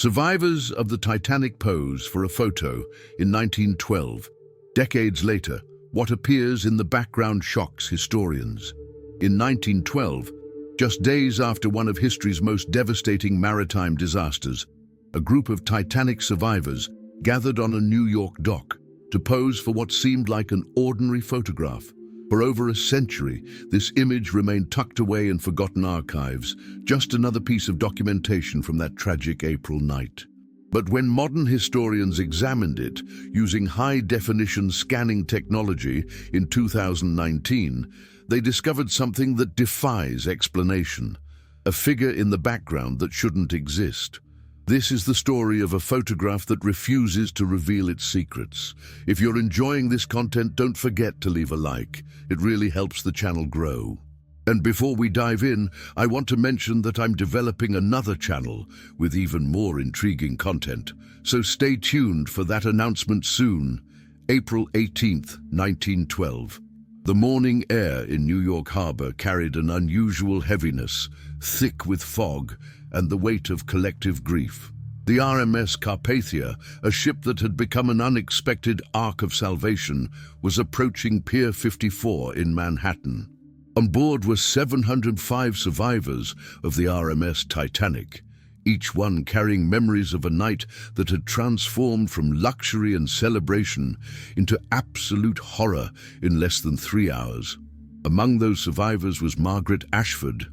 Survivors of the Titanic pose for a photo in 1912. Decades later, what appears in the background shocks historians. In 1912, just days after one of history's most devastating maritime disasters, a group of Titanic survivors gathered on a New York dock to pose for what seemed like an ordinary photograph. For over a century, this image remained tucked away in forgotten archives, just another piece of documentation from that tragic April night. But when modern historians examined it using high-definition scanning technology in 2019, they discovered something that defies explanation, a figure in the background that shouldn't exist. This is the story of a photograph that refuses to reveal its secrets. If you're enjoying this content, don't forget to leave a like. It really helps the channel grow. And before we dive in, I want to mention that I'm developing another channel with even more intriguing content. So stay tuned for that announcement soon. April 18th, 1912. The morning air in New York Harbor carried an unusual heaviness, thick with fog and the weight of collective grief. The RMS Carpathia, a ship that had become an unexpected ark of salvation, was approaching Pier 54 in Manhattan. On board were 705 survivors of the RMS Titanic, each one carrying memories of a night that had transformed from luxury and celebration into absolute horror in less than 3 hours. Among those survivors was Margaret Ashford,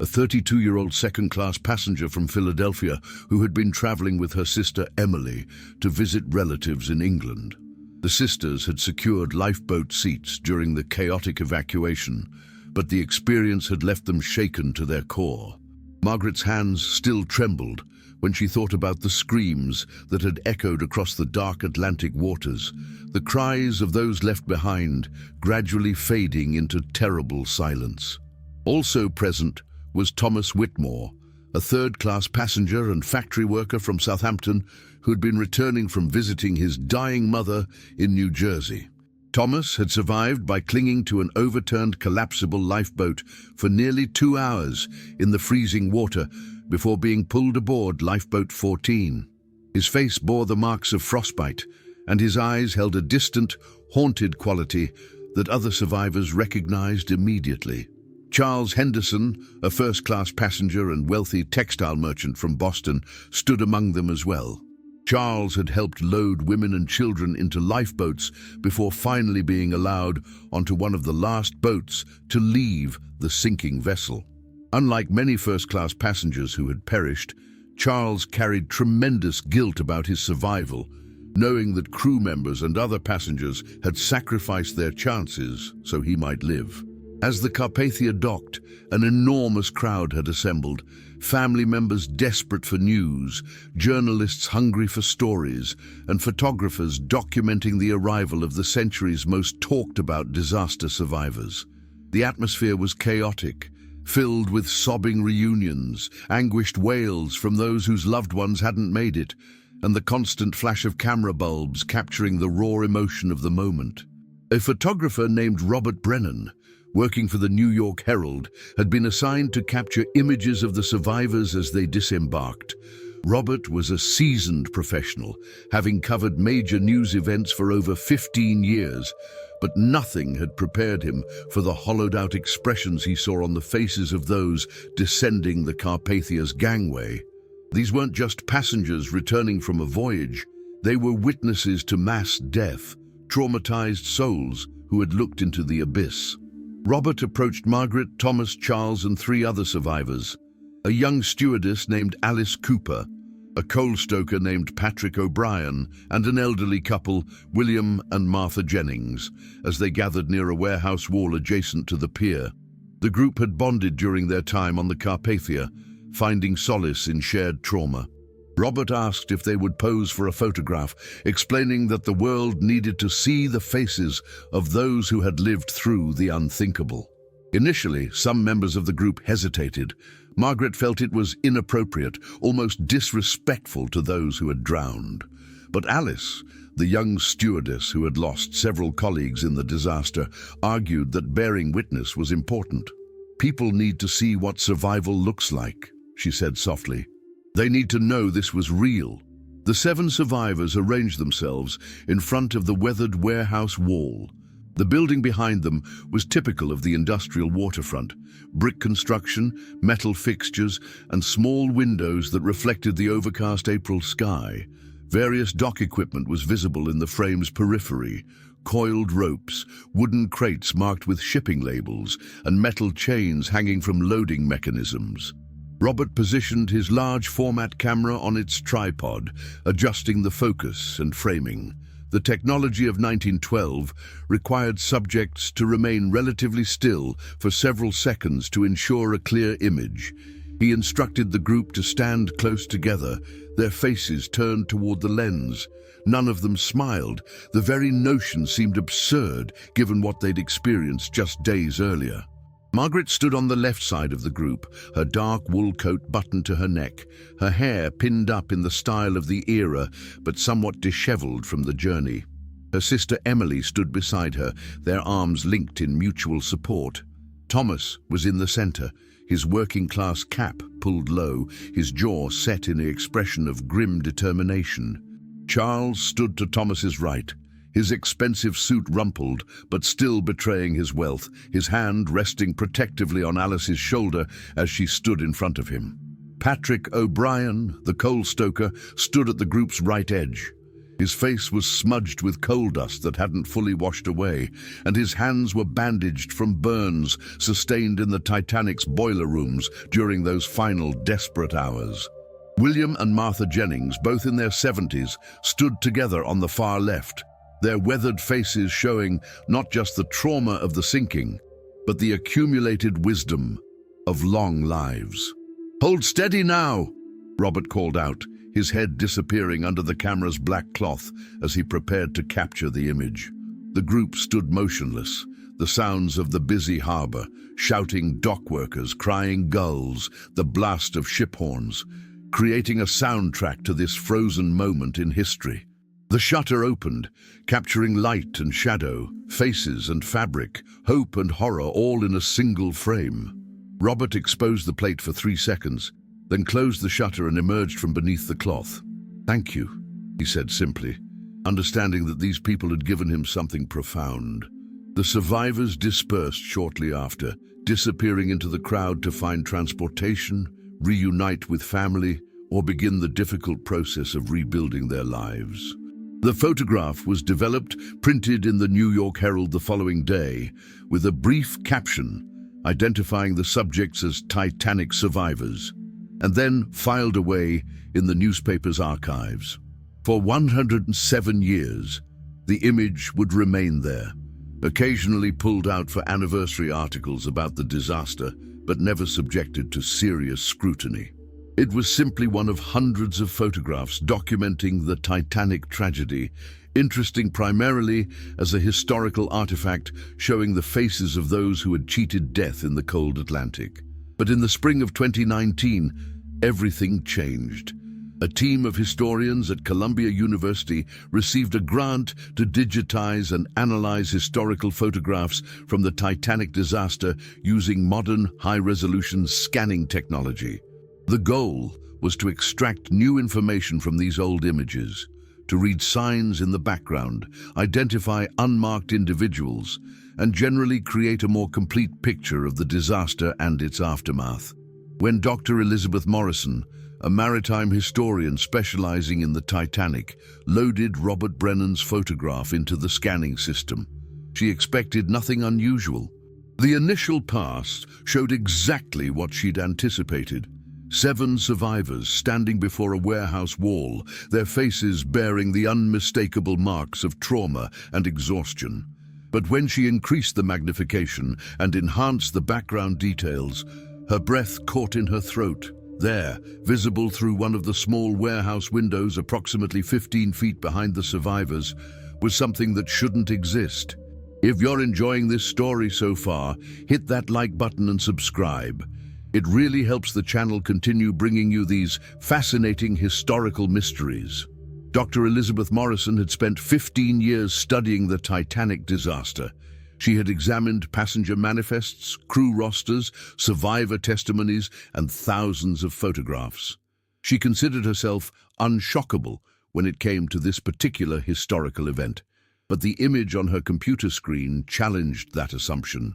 a 32-year-old second-class passenger from Philadelphia who had been traveling with her sister Emily to visit relatives in England. The sisters had secured lifeboat seats during the chaotic evacuation, but the experience had left them shaken to their core. Margaret's hands still trembled when she thought about the screams that had echoed across the dark Atlantic waters, the cries of those left behind gradually fading into terrible silence. Also present was Thomas Whitmore, a third-class passenger and factory worker from Southampton who had been returning from visiting his dying mother in New Jersey. Thomas had survived by clinging to an overturned collapsible lifeboat for nearly 2 hours in the freezing water before being pulled aboard Lifeboat 14. His face bore the marks of frostbite, and his eyes held a distant, haunted quality that other survivors recognized immediately. Charles Henderson, a first-class passenger and wealthy textile merchant from Boston, stood among them as well. Charles had helped load women and children into lifeboats before finally being allowed onto one of the last boats to leave the sinking vessel. Unlike many first-class passengers who had perished, Charles carried tremendous guilt about his survival, knowing that crew members and other passengers had sacrificed their chances so he might live. As the Carpathia docked, an enormous crowd had assembled, family members desperate for news, journalists hungry for stories, and photographers documenting the arrival of the century's most talked-about disaster survivors. The atmosphere was chaotic, filled with sobbing reunions, anguished wails from those whose loved ones hadn't made it, and the constant flash of camera bulbs capturing the raw emotion of the moment. A photographer named Robert Brennan, working for the New York Herald, had been assigned to capture images of the survivors as they disembarked. Robert was a seasoned professional, having covered major news events for over 15 years, but nothing had prepared him for the hollowed-out expressions he saw on the faces of those descending the Carpathia's gangway. These weren't just passengers returning from a voyage. They were witnesses to mass death, traumatized souls who had looked into the abyss. Robert approached Margaret, Thomas, Charles, and 3 other survivors, a young stewardess named Alice Cooper, a coal stoker named Patrick O'Brien, and an elderly couple, William and Martha Jennings, as they gathered near a warehouse wall adjacent to the pier. The group had bonded during their time on the Carpathia, finding solace in shared trauma. Robert asked if they would pose for a photograph, explaining that the world needed to see the faces of those who had lived through the unthinkable. Initially, some members of the group hesitated. Margaret felt it was inappropriate, almost disrespectful to those who had drowned. But Alice, the young stewardess who had lost several colleagues in the disaster, argued that bearing witness was important. "People need to see what survival looks like," she said softly. They need to know this was real. The 7 survivors arranged themselves in front of the weathered warehouse wall. The building behind them was typical of the industrial waterfront: brick construction, metal fixtures, and small windows that reflected the overcast April sky. Various dock equipment was visible in the frame's periphery: coiled ropes, wooden crates marked with shipping labels, and metal chains hanging from loading mechanisms. Robert positioned his large format camera on its tripod, adjusting the focus and framing. The technology of 1912 required subjects to remain relatively still for several seconds to ensure a clear image. He instructed the group to stand close together, their faces turned toward the lens. None of them smiled. The very notion seemed absurd, given what they'd experienced just days earlier. Margaret stood on the left side of the group, her dark wool coat buttoned to her neck, her hair pinned up in the style of the era, but somewhat disheveled from the journey. Her sister Emily stood beside her, their arms linked in mutual support. Thomas was in the center, his working-class cap pulled low, his jaw set in an expression of grim determination. Charles stood to Thomas's right, his expensive suit rumpled, but still betraying his wealth, his hand resting protectively on Alice's shoulder as she stood in front of him. Patrick O'Brien, the coal stoker, stood at the group's right edge. His face was smudged with coal dust that hadn't fully washed away, and his hands were bandaged from burns sustained in the Titanic's boiler rooms during those final desperate hours. William and Martha Jennings, both in their 70s, stood together on the far left, their weathered faces showing not just the trauma of the sinking, but the accumulated wisdom of long lives. "Hold steady now," Robert called out, his head disappearing under the camera's black cloth as he prepared to capture the image. The group stood motionless, the sounds of the busy harbor, shouting dock workers, crying gulls, the blast of ship horns, creating a soundtrack to this frozen moment in history. The shutter opened, capturing light and shadow, faces and fabric, hope and horror all in a single frame. Robert exposed the plate for 3 seconds, then closed the shutter and emerged from beneath the cloth. "Thank you," he said simply, understanding that these people had given him something profound. The survivors dispersed shortly after, disappearing into the crowd to find transportation, reunite with family, or begin the difficult process of rebuilding their lives. The photograph was developed, printed in the New York Herald the following day, with a brief caption identifying the subjects as Titanic survivors, and then filed away in the newspaper's archives. For 107 years, the image would remain there, occasionally pulled out for anniversary articles about the disaster, but never subjected to serious scrutiny. It was simply one of hundreds of photographs documenting the Titanic tragedy, interesting primarily as a historical artifact showing the faces of those who had cheated death in the cold Atlantic. But in the spring of 2019, everything changed. A team of historians at Columbia University received a grant to digitize and analyze historical photographs from the Titanic disaster using modern high-resolution scanning technology. The goal was to extract new information from these old images, to read signs in the background, identify unmarked individuals, and generally create a more complete picture of the disaster and its aftermath. When Dr. Elizabeth Morrison, a maritime historian specializing in the Titanic, loaded Robert Brennan's photograph into the scanning system, she expected nothing unusual. The initial pass showed exactly what she'd anticipated. 7 survivors standing before a warehouse wall, their faces bearing the unmistakable marks of trauma and exhaustion. But when she increased the magnification and enhanced the background details, her breath caught in her throat. There, visible through one of the small warehouse windows approximately 15 feet behind the survivors, was something that shouldn't exist. If you're enjoying this story so far, hit that like button and subscribe. It really helps the channel continue bringing you these fascinating historical mysteries. Dr. Elizabeth Morrison had spent 15 years studying the Titanic disaster. She had examined passenger manifests, crew rosters, survivor testimonies, and thousands of photographs. She considered herself unshockable when it came to this particular historical event, but the image on her computer screen challenged that assumption.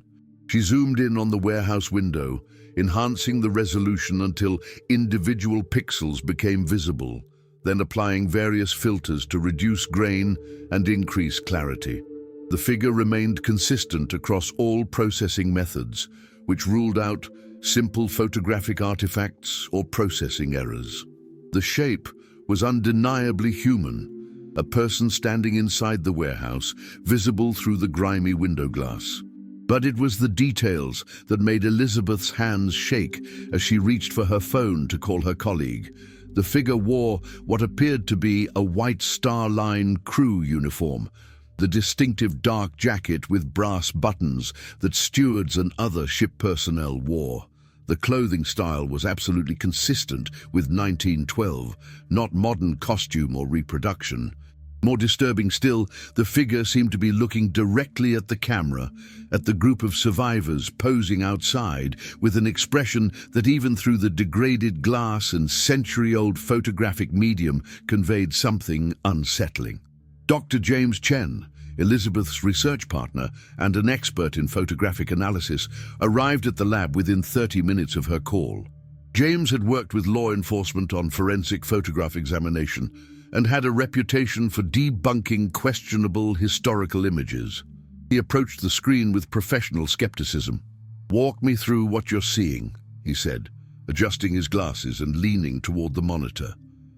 She zoomed in on the warehouse window, enhancing the resolution until individual pixels became visible, then applying various filters to reduce grain and increase clarity. The figure remained consistent across all processing methods, which ruled out simple photographic artifacts or processing errors. The shape was undeniably human, a person standing inside the warehouse, visible through the grimy window glass. But it was the details that made Elizabeth's hands shake as she reached for her phone to call her colleague. The figure wore what appeared to be a White Star Line crew uniform, the distinctive dark jacket with brass buttons that stewards and other ship personnel wore. The clothing style was absolutely consistent with 1912, not modern costume or reproduction. More disturbing still, the figure seemed to be looking directly at the camera, at the group of survivors posing outside, with an expression that even through the degraded glass and century-old photographic medium conveyed something unsettling. Dr. James Chen, Elizabeth's research partner and an expert in photographic analysis, arrived at the lab within 30 minutes of her call. James had worked with law enforcement on forensic photograph examination and had a reputation for debunking questionable historical images. He approached the screen with professional skepticism. "Walk me through what you're seeing," he said, adjusting his glasses and leaning toward the monitor.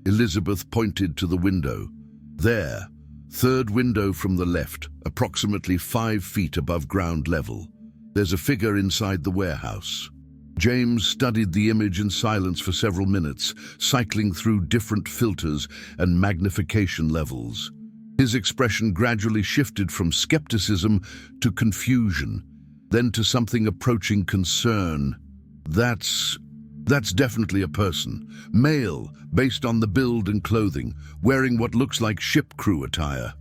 Elizabeth pointed to the window. "There, third window from the left, approximately 5 feet above ground level. There's a figure inside the warehouse." James studied the image in silence for several minutes, cycling through different filters and magnification levels. His expression gradually shifted from skepticism to confusion, then to something approaching concern. That's definitely a person. Male, based on the build and clothing, wearing what looks like ship crew attire.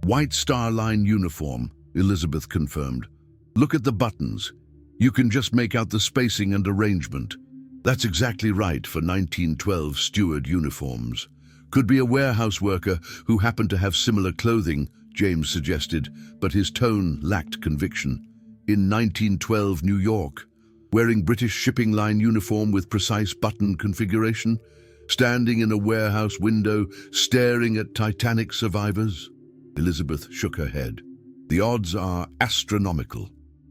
White Star Line uniform, Elizabeth confirmed. "Look at the buttons. You can just make out the spacing and arrangement." "That's exactly right for 1912 steward uniforms. Could be a warehouse worker who happened to have similar clothing," James suggested, but his tone lacked conviction. "In 1912 New York, wearing British shipping line uniform with precise button configuration, standing in a warehouse window, staring at Titanic survivors?" Elizabeth shook her head. "The odds are astronomical."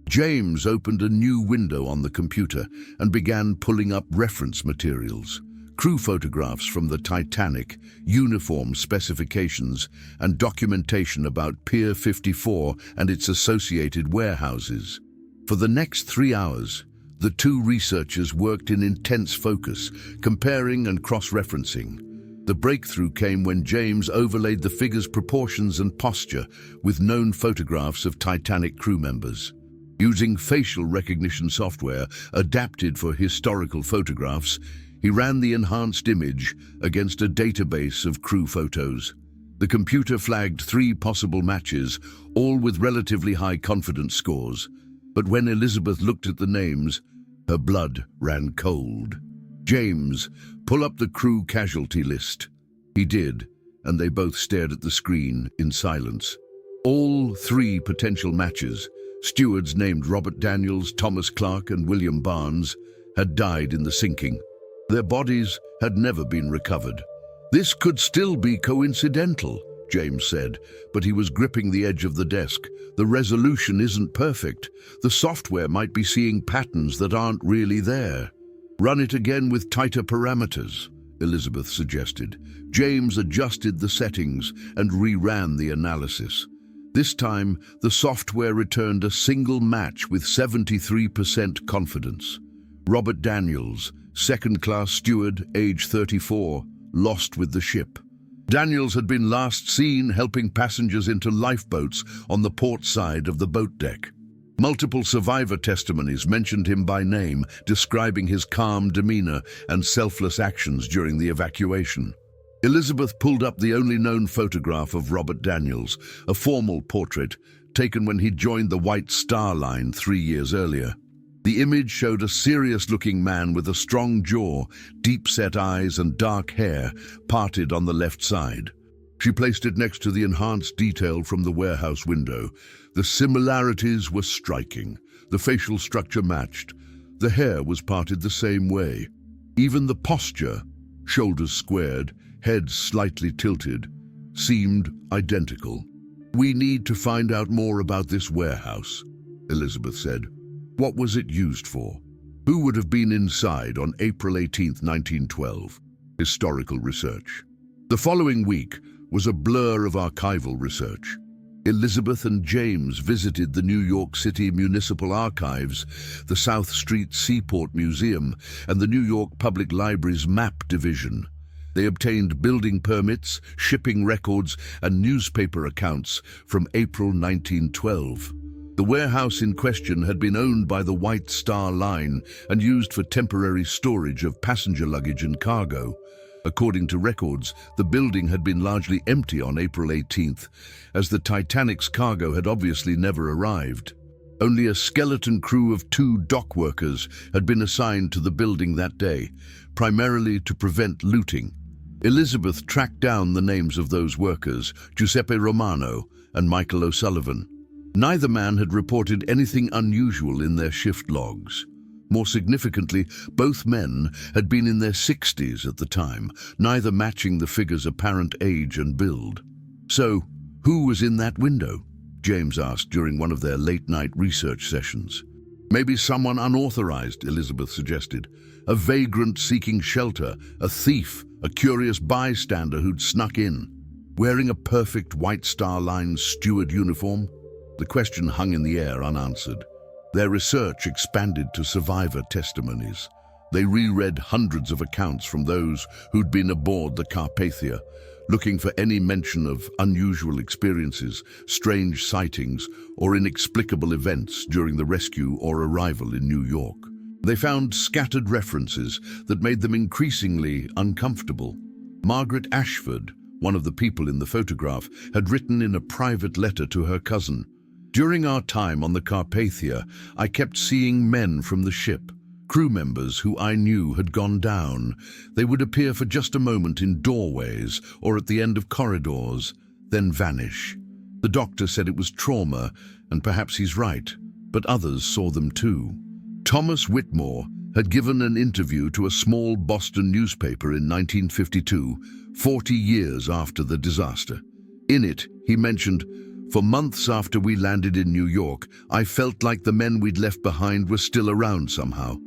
James opened a new window on the computer and began pulling up reference materials. Crew photographs from the Titanic, uniform specifications, and documentation about Pier 54 and its associated warehouses. For the next 3 hours, the two researchers worked in intense focus, comparing and cross-referencing. The breakthrough came when James overlaid the figure's proportions and posture with known photographs of Titanic crew members. Using facial recognition software adapted for historical photographs, he ran the enhanced image against a database of crew photos. The computer flagged 3 possible matches, all with relatively high confidence scores. But when Elizabeth looked at the names, her blood ran cold. "James, pull up the crew casualty list." He did, and they both stared at the screen in silence. All 3 potential matches, stewards named Robert Daniels, Thomas Clark, and William Barnes, had died in the sinking. Their bodies had never been recovered. "This could still be coincidental," James said, but he was gripping the edge of the desk. "The resolution isn't perfect. The software might be seeing patterns that aren't really there." "Run it again with tighter parameters," Elizabeth suggested. James adjusted the settings and reran the analysis. This time, the software returned a single match with 73% confidence. Robert Daniels, second-class steward, age 34, lost with the ship. Daniels had been last seen helping passengers into lifeboats on the port side of the boat deck. Multiple survivor testimonies mentioned him by name, describing his calm demeanor and selfless actions during the evacuation. Elizabeth pulled up the only known photograph of Robert Daniels, a formal portrait taken when he joined the White Star Line 3 years earlier. The image showed a serious-looking man with a strong jaw, deep-set eyes and dark hair parted on the left side. She placed it next to the enhanced detail from the warehouse window. The similarities were striking. The facial structure matched. The hair was parted the same way. Even the posture, shoulders squared, head slightly tilted, seemed identical. "We need to find out more about this warehouse," Elizabeth said. "What was it used for? Who would have been inside on April 18, 1912? Historical research." The following week was a blur of archival research. Elizabeth and James visited the New York City Municipal Archives, the South Street Seaport Museum, and the New York Public Library's Map Division. They obtained building permits, shipping records, and newspaper accounts from April 1912. The warehouse in question had been owned by the White Star Line and used for temporary storage of passenger luggage and cargo. According to records, the building had been largely empty on April 18th, as the Titanic's cargo had obviously never arrived. Only a skeleton crew of 2 dock workers had been assigned to the building that day, primarily to prevent looting. Elizabeth tracked down the names of those workers, Giuseppe Romano and Michael O'Sullivan. Neither man had reported anything unusual in their shift logs. More significantly, both men had been in their 60s at the time, neither matching the figure's apparent age and build. "So, who was in that window?" James asked during one of their late-night research sessions. "Maybe someone unauthorized," Elizabeth suggested. "A vagrant seeking shelter, a thief, a curious bystander who'd snuck in, wearing a perfect White Star Line steward uniform." The question hung in the air unanswered. Their research expanded to survivor testimonies. They reread hundreds of accounts from those who'd been aboard the Carpathia, looking for any mention of unusual experiences, strange sightings, or inexplicable events during the rescue or arrival in New York. They found scattered references that made them increasingly uncomfortable. Margaret Ashford, one of the people in the photograph, had written in a private letter to her cousin, "During our time on the Carpathia, I kept seeing men from the ship, crew members who I knew had gone down. They would appear for just a moment in doorways or at the end of corridors, then vanish. The doctor said it was trauma, and perhaps he's right, but others saw them too." Thomas Whitmore had given an interview to a small Boston newspaper in 1952, 40 years after the disaster. In it, he mentioned, "For months after we landed in New York, I felt like the men we'd left behind were still around somehow.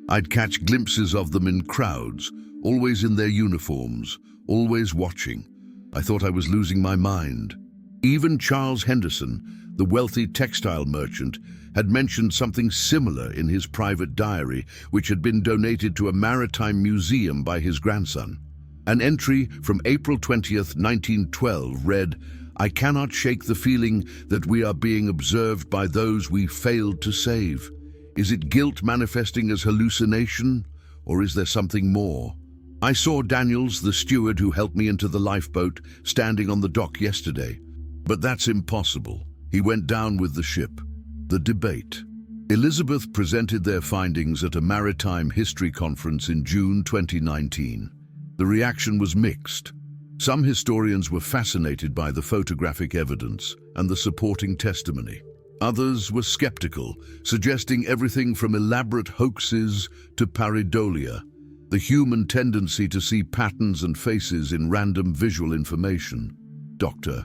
I'd catch glimpses of them in crowds, always in their uniforms, always watching. I thought I was losing my mind." Even Charles Henderson, the wealthy textile merchant, had mentioned something similar in his private diary, which had been donated to a maritime museum by his grandson. An entry from April 20th, 1912 read, "I cannot shake the feeling that we are being observed by those we failed to save. Is it guilt manifesting as hallucination, or is there something more? I saw Daniels, the steward who helped me into the lifeboat, standing on the dock yesterday. But that's impossible. He went down with the ship." The debate. Elizabeth presented their findings at a maritime history conference in June 2019. The reaction was mixed. Some historians were fascinated by the photographic evidence and the supporting testimony. Others were skeptical, suggesting everything from elaborate hoaxes to pareidolia, the human tendency to see patterns and faces in random visual information. Dr.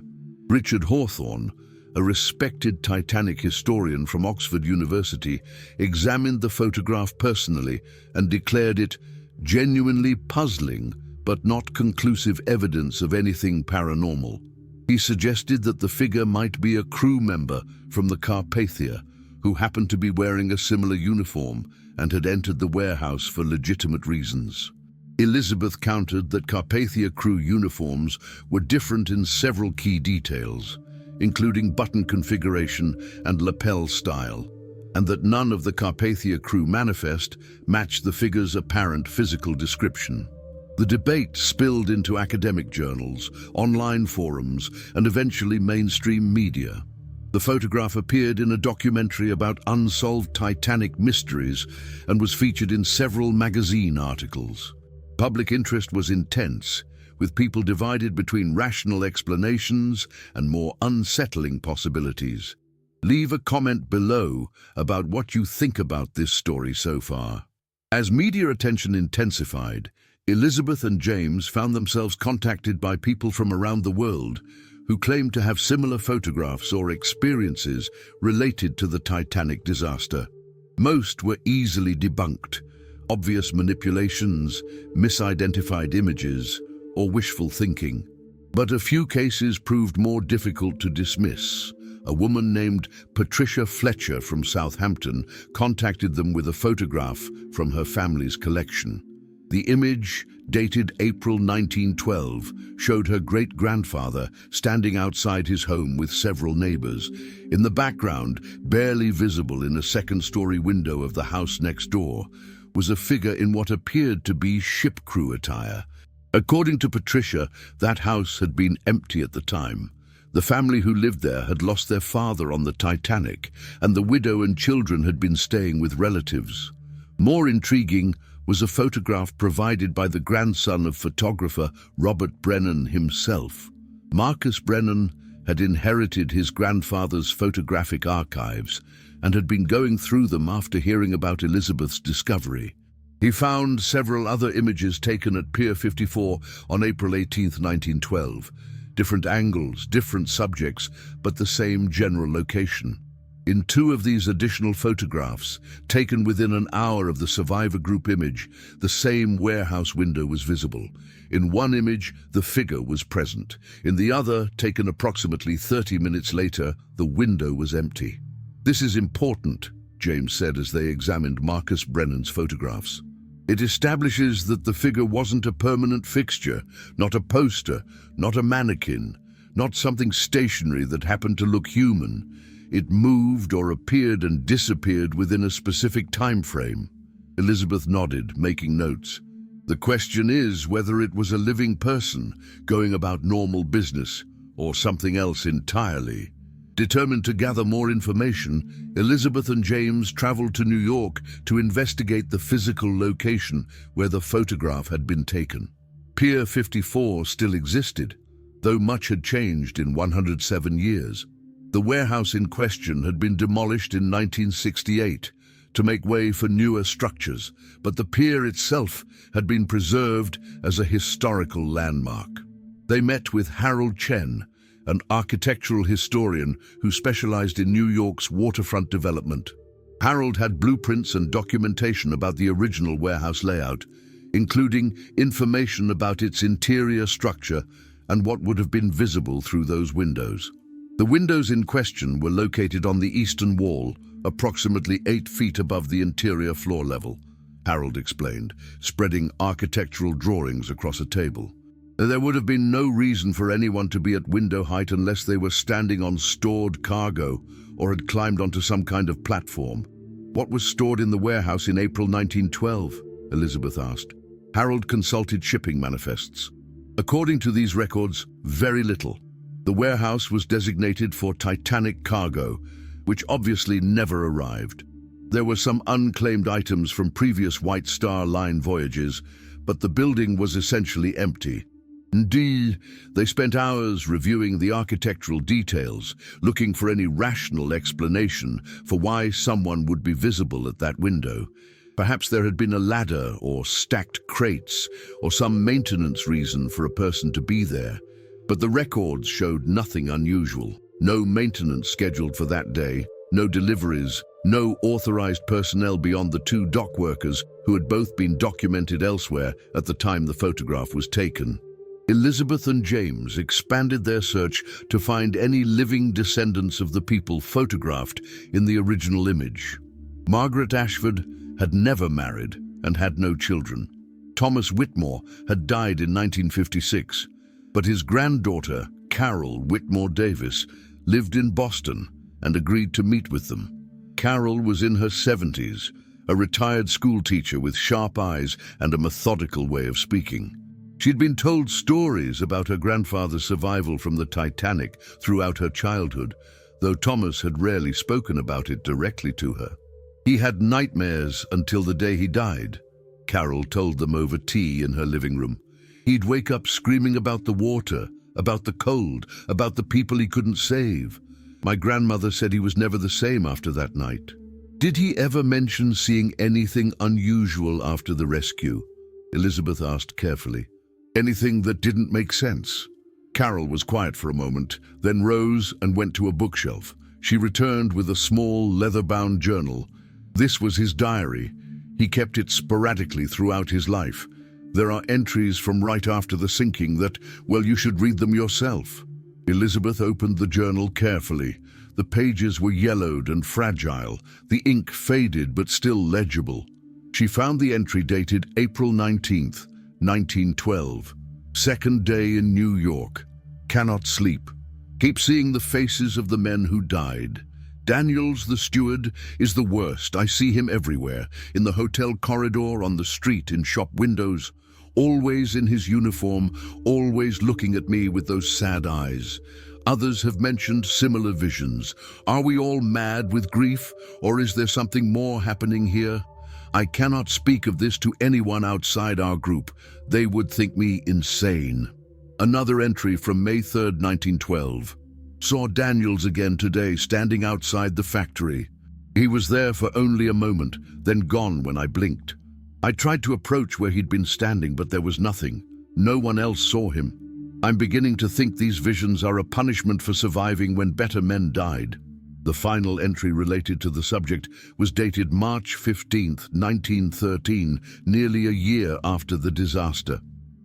Richard Hawthorne, a respected Titanic historian from Oxford University, examined the photograph personally and declared it genuinely puzzling but not conclusive evidence of anything paranormal. He suggested that the figure might be a crew member from the Carpathia who happened to be wearing a similar uniform and had entered the warehouse for legitimate reasons. Elizabeth countered that Carpathia crew uniforms were different in several key details, including button configuration and lapel style, and that none of the Carpathia crew manifest matched the figure's apparent physical description. The debate spilled into academic journals, online forums, and eventually mainstream media. The photograph appeared in a documentary about unsolved Titanic mysteries and was featured in several magazine articles. Public interest was intense, with people divided between rational explanations and more unsettling possibilities. Leave a comment below about what you think about this story so far. As media attention intensified, Elizabeth and James found themselves contacted by people from around the world who claimed to have similar photographs or experiences related to the Titanic disaster. Most were easily debunked: obvious manipulations, misidentified images, or wishful thinking. But a few cases proved more difficult to dismiss. A woman named Patricia Fletcher from Southampton contacted them with a photograph from her family's collection. The image, dated April 1912, showed her great-grandfather standing outside his home with several neighbors. In the background, barely visible in a second-story window of the house next door, was a figure in what appeared to be ship crew attire. According to Patricia, that house had been empty at the time. The family who lived there had lost their father on the Titanic, and the widow and children had been staying with relatives. More intriguing was a photograph provided by the grandson of photographer Robert Brennan himself. Marcus Brennan had inherited his grandfather's photographic archives and had been going through them after hearing about Elizabeth's discovery. He found several other images taken at Pier 54 on April 18, 1912. Different angles, different subjects, but the same general location. In two of these additional photographs, taken within an hour of the survivor group image, the same warehouse window was visible. In one image, the figure was present. In the other, taken approximately 30 minutes later, the window was empty. "This is important," James said as they examined Marcus Brennan's photographs. "It establishes that the figure wasn't a permanent fixture, not a poster, not a mannequin, not something stationary that happened to look human. It moved or appeared and disappeared within a specific time frame." Elizabeth nodded, making notes. "The question is whether it was a living person going about normal business or something else entirely." Determined to gather more information, Elizabeth and James traveled to New York to investigate the physical location where the photograph had been taken. Pier 54 still existed, though much had changed in 107 years. The warehouse in question had been demolished in 1968 to make way for newer structures, but the pier itself had been preserved as a historical landmark. They met with Harold Chen, an architectural historian who specialized in New York's waterfront development. Harold had blueprints and documentation about the original warehouse layout, including information about its interior structure and what would have been visible through those windows. The windows in question were located on the eastern wall, approximately 8 feet above the interior floor level, Harold explained, spreading architectural drawings across a table. There would have been no reason for anyone to be at window height unless they were standing on stored cargo or had climbed onto some kind of platform. "What was stored in the warehouse in April 1912? Elizabeth asked. Harold consulted shipping manifests. According to these records, very little. The warehouse was designated for Titanic cargo, which obviously never arrived. There were some unclaimed items from previous White Star Line voyages, but the building was essentially empty. Indeed, they spent hours reviewing the architectural details, looking for any rational explanation for why someone would be visible at that window. Perhaps there had been a ladder or stacked crates or some maintenance reason for a person to be there. But the records showed nothing unusual. No maintenance scheduled for that day, no deliveries, no authorized personnel beyond the 2 dock workers who had both been documented elsewhere at the time the photograph was taken. Elizabeth and James expanded their search to find any living descendants of the people photographed in the original image. Margaret Ashford had never married and had no children. Thomas Whitmore had died in 1956, but his granddaughter, Carol Whitmore Davis, lived in Boston and agreed to meet with them. Carol was in her 70s, a retired school teacher with sharp eyes and a methodical way of speaking. She'd been told stories about her grandfather's survival from the Titanic throughout her childhood, though Thomas had rarely spoken about it directly to her. He had nightmares until the day he died. Carol told them over tea in her living room. He'd wake up screaming about the water, about the cold, about the people he couldn't save. My grandmother said he was never the same after that night. Did he ever mention seeing anything unusual after the rescue? Elizabeth asked carefully. Anything that didn't make sense? Carol was quiet for a moment, then rose and went to a bookshelf. She returned with a small, leather-bound journal. This was his diary. He kept it sporadically throughout his life. There are entries from right after the sinking that, well, you should read them yourself. Elizabeth opened the journal carefully. The pages were yellowed and fragile, the ink faded but still legible. She found the entry dated April 19th, 1912. Second day in New York. Cannot sleep. Keep seeing the faces of the men who died. Daniels, the steward, is the worst. I see him everywhere, in the hotel corridor, on the street, in shop windows. Always in his uniform, always looking at me with those sad eyes. Others have mentioned similar visions. Are we all mad with grief, or is there something more happening here? I cannot speak of this to anyone outside our group. They would think me insane. Another entry from May 3rd, 1912. Saw Daniels again today, standing outside the factory. He was there for only a moment, then gone when I blinked. I tried to approach where he'd been standing, but there was nothing. No one else saw him. I'm beginning to think these visions are a punishment for surviving when better men died. The final entry related to the subject was dated March 15th, 1913, nearly a year after the disaster.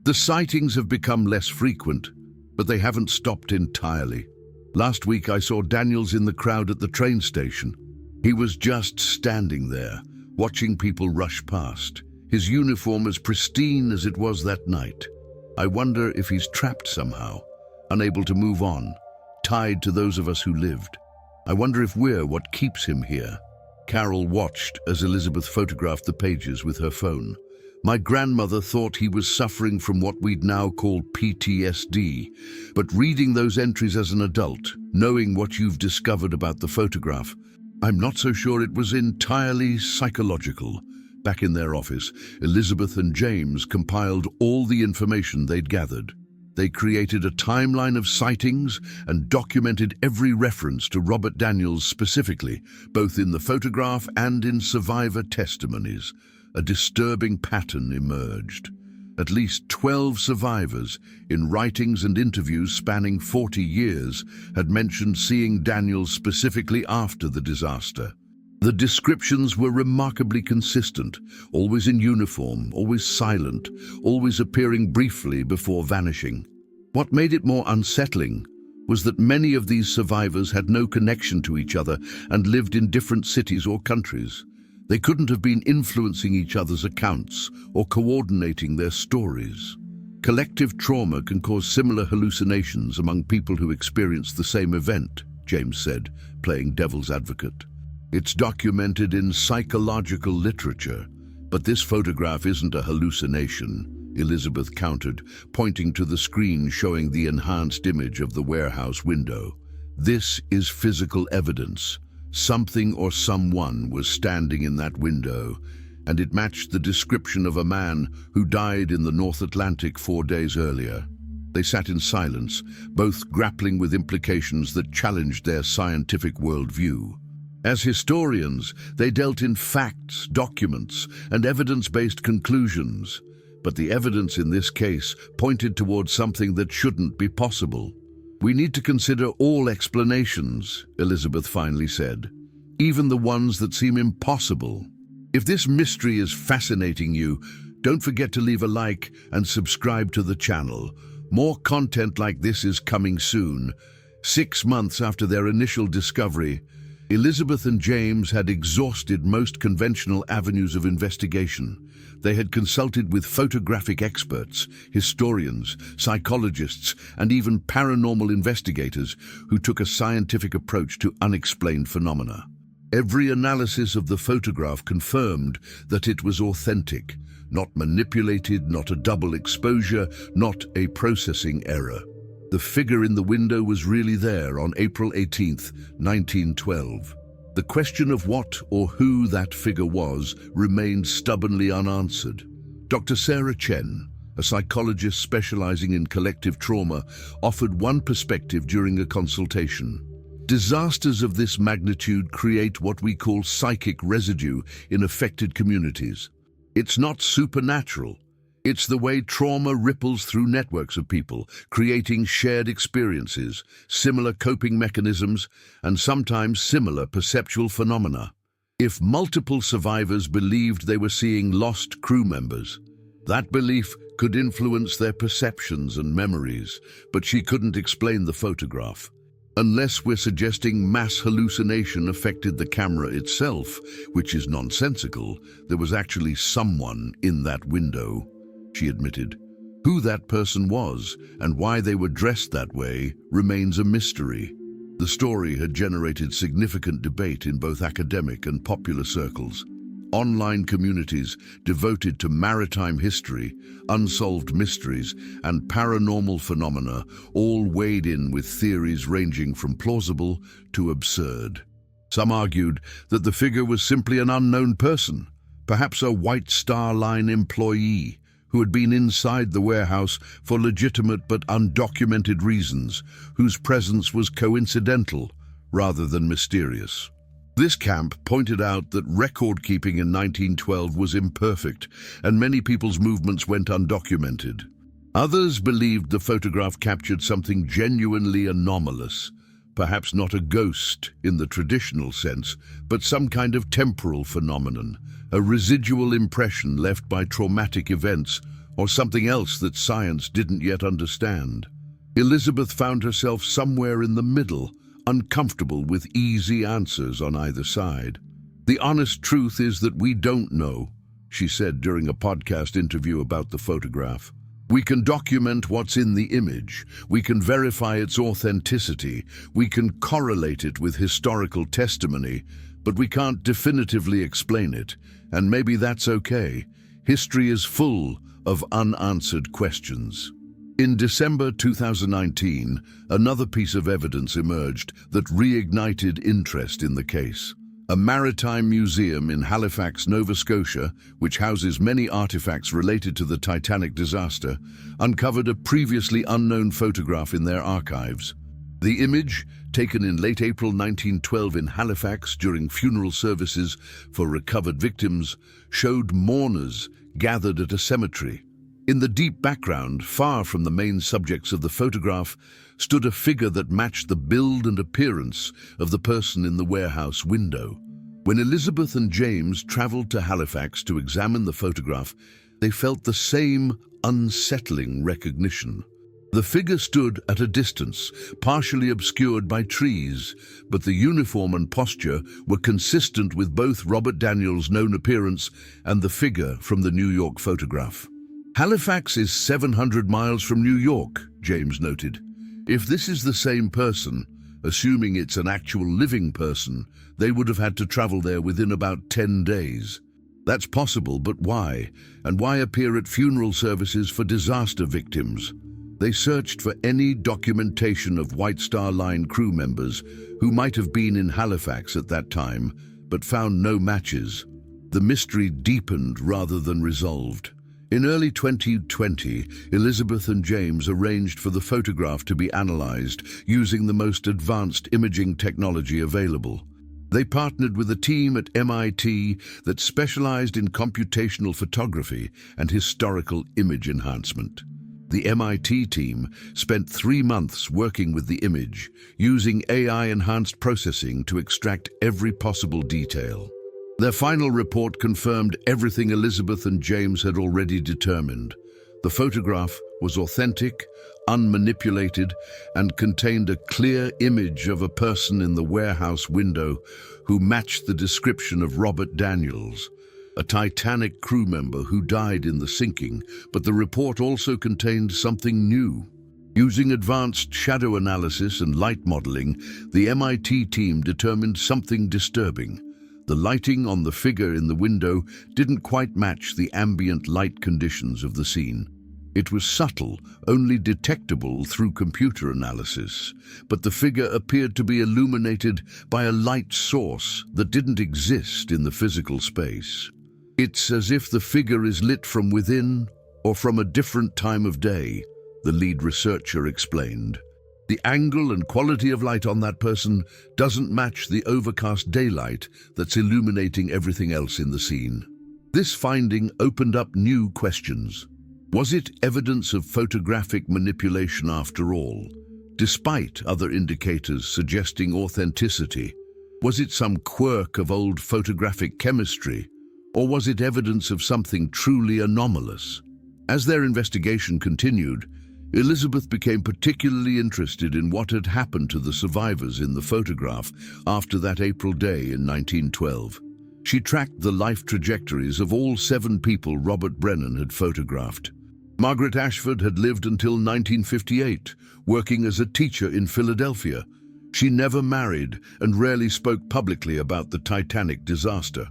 The sightings have become less frequent, but they haven't stopped entirely. Last week I saw Daniels in the crowd at the train station. He was just standing there, watching people rush past. His uniform as pristine as it was that night. I wonder if he's trapped somehow, unable to move on, tied to those of us who lived. I wonder if we're what keeps him here. Carol watched as Elizabeth photographed the pages with her phone. My grandmother thought he was suffering from what we'd now call PTSD, but reading those entries as an adult, knowing what you've discovered about the photograph, I'm not so sure it was entirely psychological. Back in their office, Elizabeth and James compiled all the information they'd gathered. They created a timeline of sightings and documented every reference to Robert Daniels specifically, both in the photograph and in survivor testimonies. A disturbing pattern emerged. At least 12 survivors, in writings and interviews spanning 40 years, had mentioned seeing Daniels specifically after the disaster. The descriptions were remarkably consistent, always in uniform, always silent, always appearing briefly before vanishing. What made it more unsettling was that many of these survivors had no connection to each other and lived in different cities or countries. They couldn't have been influencing each other's accounts or coordinating their stories. Collective trauma can cause similar hallucinations among people who experience the same event, James said, playing devil's advocate. It's documented in psychological literature, but this photograph isn't a hallucination, Elizabeth countered, pointing to the screen showing the enhanced image of the warehouse window. This is physical evidence. Something or someone was standing in that window, and it matched the description of a man who died in the North Atlantic 4 days earlier. They sat in silence, both grappling with implications that challenged their scientific worldview. As historians, they dealt in facts, documents, and evidence-based conclusions, but the evidence in this case pointed towards something that shouldn't be possible. We need to consider all explanations, Elizabeth finally said, even the ones that seem impossible. If this mystery is fascinating you, don't forget to leave a like and subscribe to the channel. More content like this is coming soon. 6 months after their initial discovery, Elizabeth and James had exhausted most conventional avenues of investigation. They had consulted with photographic experts, historians, psychologists, and even paranormal investigators who took a scientific approach to unexplained phenomena. Every analysis of the photograph confirmed that it was authentic, not manipulated, not a double exposure, not a processing error. The figure in the window was really there on April 18th, 1912. The question of what or who that figure was remained stubbornly unanswered. Dr. Sarah Chen, a psychologist specializing in collective trauma, offered one perspective during a consultation. Disasters of this magnitude create what we call psychic residue in affected communities. It's not supernatural. It's the way trauma ripples through networks of people, creating shared experiences, similar coping mechanisms, and sometimes similar perceptual phenomena. If multiple survivors believed they were seeing lost crew members, that belief could influence their perceptions and memories, but she couldn't explain the photograph. Unless we're suggesting mass hallucination affected the camera itself, which is nonsensical, there was actually someone in that window, she admitted. Who that person was and why they were dressed that way remains a mystery. The story had generated significant debate in both academic and popular circles. Online communities devoted to maritime history, unsolved mysteries, and paranormal phenomena all weighed in with theories ranging from plausible to absurd. Some argued that the figure was simply an unknown person, perhaps a White Star Line employee who had been inside the warehouse for legitimate but undocumented reasons, whose presence was coincidental rather than mysterious. This camp pointed out that record-keeping in 1912 was imperfect, and many people's movements went undocumented. Others believed the photograph captured something genuinely anomalous, perhaps not a ghost in the traditional sense, but some kind of temporal phenomenon, a residual impression left by traumatic events, or something else that science didn't yet understand. Elizabeth found herself somewhere in the middle, uncomfortable with easy answers on either side. The honest truth is that we don't know, she said during a podcast interview about the photograph. We can document what's in the image, we can verify its authenticity, we can correlate it with historical testimony, but we can't definitively explain it, and maybe that's okay. History is full of unanswered questions. In December 2019, another piece of evidence emerged that reignited interest in the case. A maritime museum in Halifax, Nova Scotia, which houses many artifacts related to the Titanic disaster, uncovered a previously unknown photograph in their archives. The image, taken in late April 1912 in Halifax during funeral services for recovered victims, showed mourners gathered at a cemetery. In the deep background, far from the main subjects of the photograph, stood a figure that matched the build and appearance of the person in the warehouse window. When Elizabeth and James traveled to Halifax to examine the photograph, they felt the same unsettling recognition. The figure stood at a distance, partially obscured by trees, but the uniform and posture were consistent with both Robert Daniels' known appearance and the figure from the New York photograph. Halifax is 700 miles from New York, James noted. If this is the same person, assuming it's an actual living person, they would have had to travel there within about 10 days. That's possible, but why? And why appear at funeral services for disaster victims? They searched for any documentation of White Star Line crew members who might have been in Halifax at that time, but found no matches. The mystery deepened rather than resolved. In early 2020, Elizabeth and James arranged for the photograph to be analyzed using the most advanced imaging technology available. They partnered with a team at MIT that specialized in computational photography and historical image enhancement. The MIT team spent 3 months working with the image, using AI-enhanced processing to extract every possible detail. Their final report confirmed everything Elizabeth and James had already determined. The photograph was authentic, unmanipulated, and contained a clear image of a person in the warehouse window who matched the description of Robert Daniels, a Titanic crew member who died in the sinking, but the report also contained something new. Using advanced shadow analysis and light modeling, the MIT team determined something disturbing. The lighting on the figure in the window didn't quite match the ambient light conditions of the scene. It was subtle, only detectable through computer analysis, but the figure appeared to be illuminated by a light source that didn't exist in the physical space. It's as if the figure is lit from within or from a different time of day, the lead researcher explained. The angle and quality of light on that person doesn't match the overcast daylight that's illuminating everything else in the scene. This finding opened up new questions. Was it evidence of photographic manipulation after all, despite other indicators suggesting authenticity? Was it some quirk of old photographic chemistry, or was it evidence of something truly anomalous? As their investigation continued, Elizabeth became particularly interested in what had happened to the survivors in the photograph after that April day in 1912. She tracked the life trajectories of all 7 people Robert Brennan had photographed. Margaret Ashford had lived until 1958, working as a teacher in Philadelphia. She never married and rarely spoke publicly about the Titanic disaster.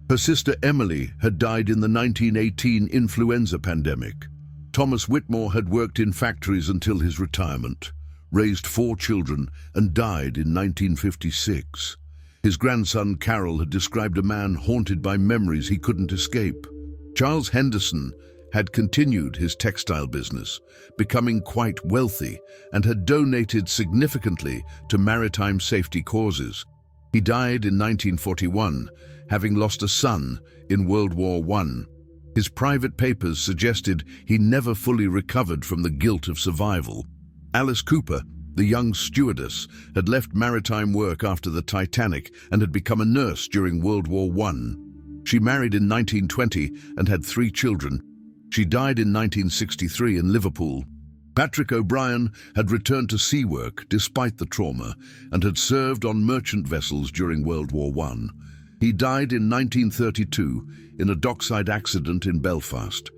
Her sister Emily had died in the 1918 influenza pandemic. Thomas Whitmore had worked in factories until his retirement, raised 4 children, and died in 1956. His grandson Carroll had described a man haunted by memories he couldn't escape. Charles Henderson had continued his textile business, becoming quite wealthy, and had donated significantly to maritime safety causes. He died in 1941, having lost a son in World War I. His private papers suggested he never fully recovered from the guilt of survival. Alice Cooper, the young stewardess, had left maritime work after the Titanic and had become a nurse during World War I. She married in 1920 and had 3 children. She died in 1963 in Liverpool. Patrick O'Brien had returned to sea work despite the trauma and had served on merchant vessels during World War I. He died in 1932 in a dockside accident in Belfast.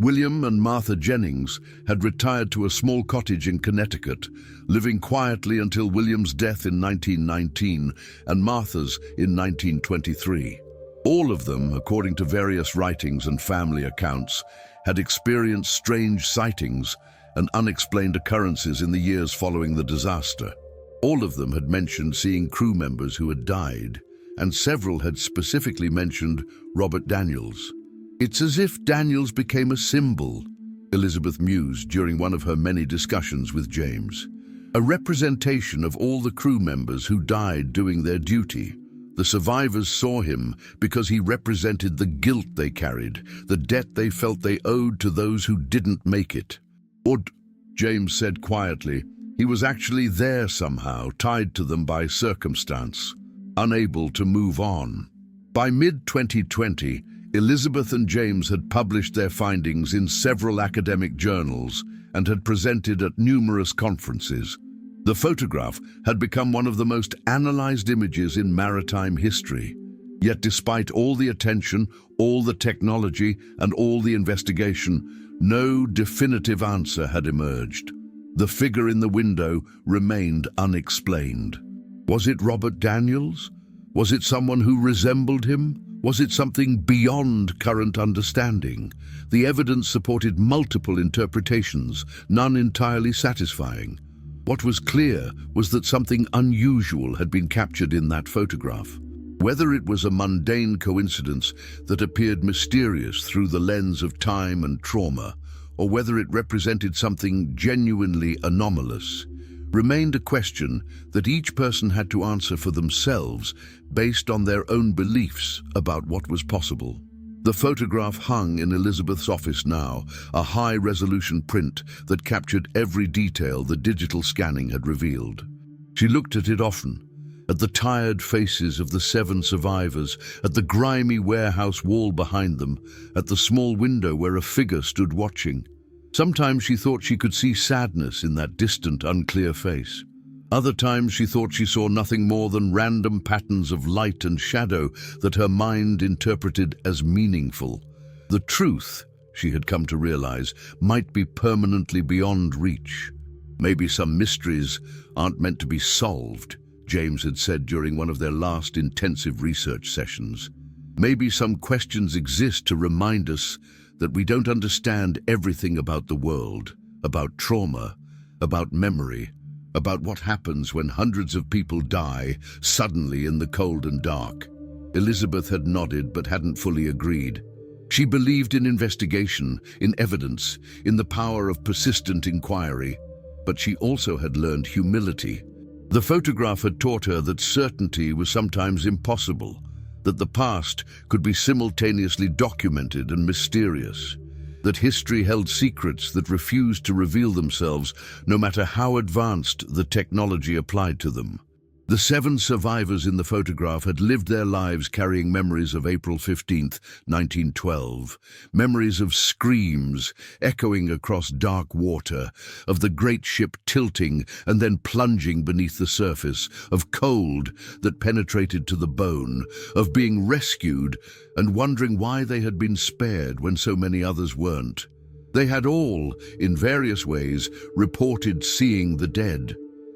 William and Martha Jennings had retired to a small cottage in Connecticut, living quietly until William's death in 1919 and Martha's in 1923. All of them, according to various writings and family accounts, had experienced strange sightings and unexplained occurrences in the years following the disaster. All of them had mentioned seeing crew members who had died, and several had specifically mentioned Robert Daniels. It's as if Daniels became a symbol, Elizabeth mused during one of her many discussions with James. A representation of all the crew members who died doing their duty. The survivors saw him because he represented the guilt they carried, the debt they felt they owed to those who didn't make it. Or, James said quietly, he was actually there somehow, tied to them by circumstance, unable to move on. By mid-2020, Elizabeth and James had published their findings in several academic journals and had presented at numerous conferences. The photograph had become one of the most analyzed images in maritime history. Yet despite all the attention, all the technology, and all the investigation, no definitive answer had emerged. The figure in the window remained unexplained. Was it Robert Daniels? Was it someone who resembled him? Was it something beyond current understanding? The evidence supported multiple interpretations, none entirely satisfying. What was clear was that something unusual had been captured in that photograph. Whether it was a mundane coincidence that appeared mysterious through the lens of time and trauma, or whether it represented something genuinely anomalous, remained a question that each person had to answer for themselves based on their own beliefs about what was possible. The photograph hung in Elizabeth's office now, a high-resolution print that captured every detail the digital scanning had revealed. She looked at it often, at the tired faces of the 7 survivors, at the grimy warehouse wall behind them, at the small window where a figure stood watching. Sometimes she thought she could see sadness in that distant, unclear face. Other times she thought she saw nothing more than random patterns of light and shadow that her mind interpreted as meaningful. The truth, she had come to realize, might be permanently beyond reach. Maybe some mysteries aren't meant to be solved, James had said during one of their last intensive research sessions. Maybe some questions exist to remind us that we don't understand everything about the world, about trauma, about memory, about what happens when hundreds of people die suddenly in the cold and dark. Elizabeth had nodded but hadn't fully agreed. She believed in investigation, in evidence, in the power of persistent inquiry, but she also had learned humility. The photograph had taught her that certainty was sometimes impossible, that the past could be simultaneously documented and mysterious, that history held secrets that refused to reveal themselves no matter how advanced the technology applied to them. The 7 survivors in the photograph had lived their lives carrying memories of April 15th, 1912, memories of screams echoing across dark water, of the great ship tilting and then plunging beneath the surface, of cold that penetrated to the bone, of being rescued and wondering why they had been spared when so many others weren't. They had all, in various ways, reported seeing the dead.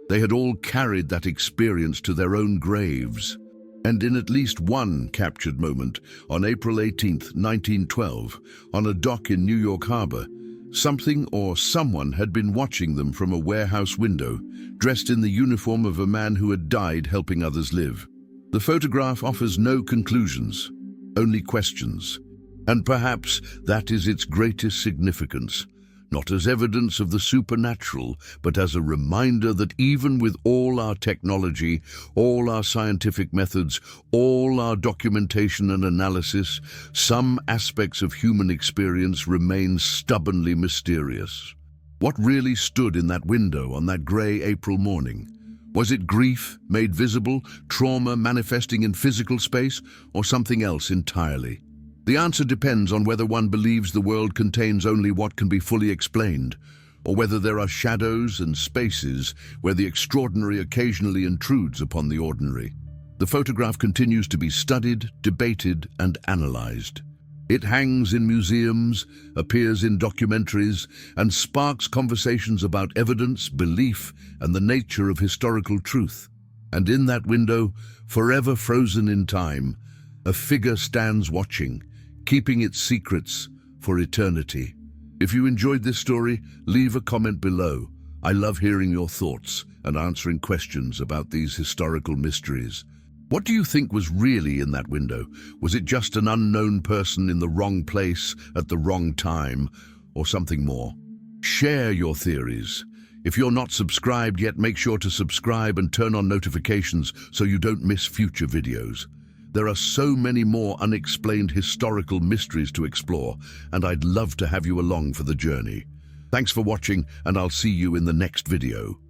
They had all carried that experience to their own graves. And in at least one captured moment, on April 18th, 1912, on a dock in New York Harbor, something or someone had been watching them from a warehouse window, dressed in the uniform of a man who had died helping others live. The photograph offers no conclusions, only questions. And perhaps that is its greatest significance. Not as evidence of the supernatural, but as a reminder that even with all our technology, all our scientific methods, all our documentation and analysis, some aspects of human experience remain stubbornly mysterious. What really stood in that window on that grey April morning? Was it grief made visible, trauma manifesting in physical space, or something else entirely? The answer depends on whether one believes the world contains only what can be fully explained, or whether there are shadows and spaces where the extraordinary occasionally intrudes upon the ordinary. The photograph continues to be studied, debated, and analyzed. It hangs in museums, appears in documentaries, and sparks conversations about evidence, belief, and the nature of historical truth. And in that window, forever frozen in time, a figure stands watching, keeping its secrets for eternity. If you enjoyed this story, leave a comment below. I love hearing your thoughts and answering questions about these historical mysteries. What do you think was really in that window? Was it just an unknown person in the wrong place at the wrong time, or something more? Share your theories. If you're not subscribed yet, make sure to subscribe and turn on notifications so you don't miss future videos. There are so many more unexplained historical mysteries to explore, and I'd love to have you along for the journey. Thanks for watching, and I'll see you in the next video.